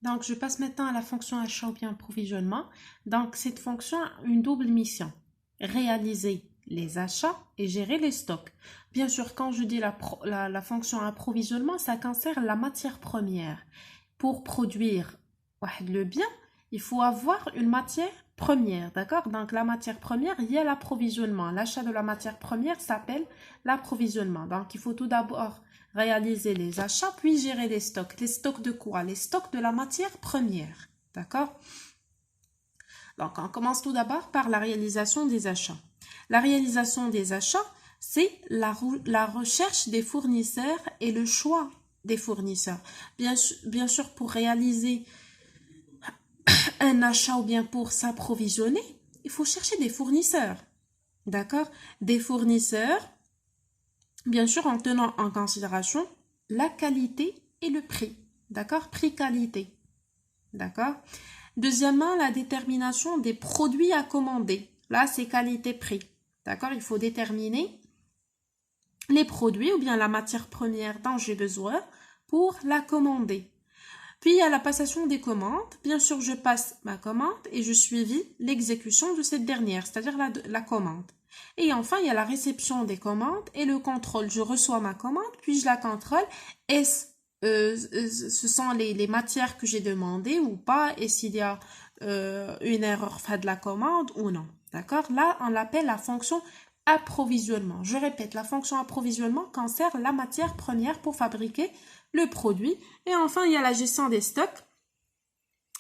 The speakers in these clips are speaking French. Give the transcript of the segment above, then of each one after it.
Donc, je passe maintenant à la fonction achat ou bien approvisionnement. Donc, cette fonction a une double mission. Réaliser les achats et gérer les stocks. Bien sûr, quand je dis la fonction approvisionnement, ça concerne la matière première. Pour produire le bien, il faut avoir une matière première, d'accord? Donc, la matière première, il y a l'approvisionnement. L'achat de la matière première s'appelle l'approvisionnement. Donc, il faut tout d'abord réaliser les achats, puis gérer les stocks. Les stocks de quoi? Les stocks de la matière première, d'accord? Donc, on commence tout d'abord par la réalisation des achats. La réalisation des achats, c'est la recherche des fournisseurs et le choix des fournisseurs. Bien sûr, pour réaliser un achat ou bien pour s'approvisionner, il faut chercher des fournisseurs. D'accord? Des fournisseurs, bien sûr, en tenant en considération la qualité et le prix. D'accord? Prix-qualité. D'accord? Deuxièmement, la détermination des produits à commander. Là, c'est qualité-prix. D'accord? Il faut déterminer les produits ou bien la matière première dont j'ai besoin pour la commander. Puis, il y a la passation des commandes. Bien sûr, je passe ma commande et je suivis l'exécution de cette dernière, c'est-à-dire la commande. Et enfin, il y a la réception des commandes et le contrôle. Je reçois ma commande, puis je la contrôle. Ce sont les matières que j'ai demandées ou pas, et s'il y a une erreur faite de la commande ou non. D'accord? Là, on l'appelle la fonction approvisionnement. Je répète, la fonction approvisionnement concerne la matière première pour fabriquer le produit. Et enfin, il y a la gestion des stocks.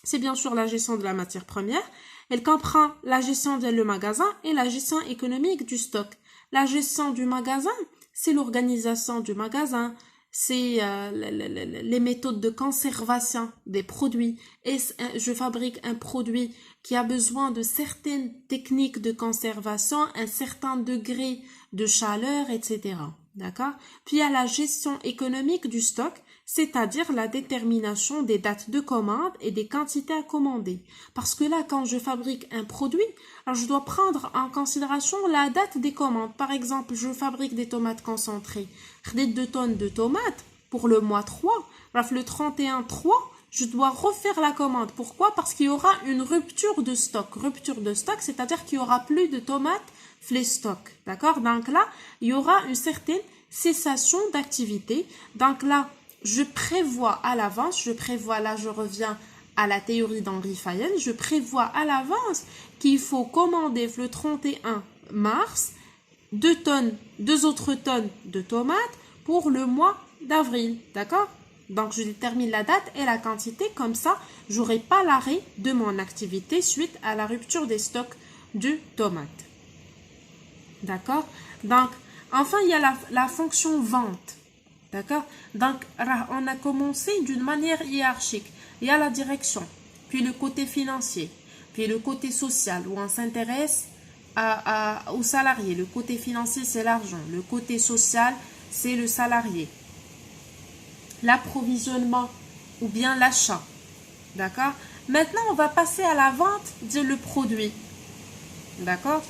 C'est bien sûr la gestion de la matière première. Elle comprend la gestion le magasin et la gestion économique du stock. La gestion du magasin, c'est l'organisation du magasin, c'est les méthodes de conservation des produits. Et je fabrique un produit qui a besoin de certaines techniques de conservation, un certain degré de chaleur, etc. D'accord? Puis il y a la gestion économique du stock, c'est-à-dire la détermination des dates de commande et des quantités à commander. Parce que là, quand je fabrique un produit, alors je dois prendre en considération la date des commandes. Par exemple, je fabrique des tomates concentrées. 2 tonnes de tomates pour le mois 3. Alors le 31/3, je dois refaire la commande. Pourquoi? Parce qu'il y aura une rupture de stock. Rupture de stock, c'est-à-dire qu'il y aura plus de tomates les stocks. D'accord? Donc là, il y aura une certaine cessation d'activité. Donc là, je prévois à l'avance, là je reviens à la théorie d'Henri Fayol, je prévois à l'avance qu'il faut commander le 31 mars 2 autres tonnes de tomates pour le mois d'avril, d'accord? Donc je détermine la date et la quantité, comme ça j'aurai pas l'arrêt de mon activité suite à la rupture des stocks de tomates. D'accord? Donc enfin il y a la fonction vente. D'accord? Donc, on a commencé d'une manière hiérarchique. Il y a la direction, puis le côté financier, puis le côté social, où on s'intéresse aux salariés. Le côté financier, c'est l'argent. Le côté social, c'est le salarié. L'approvisionnement ou bien l'achat. D'accord? Maintenant, on va passer à la vente de le produit. D'accord?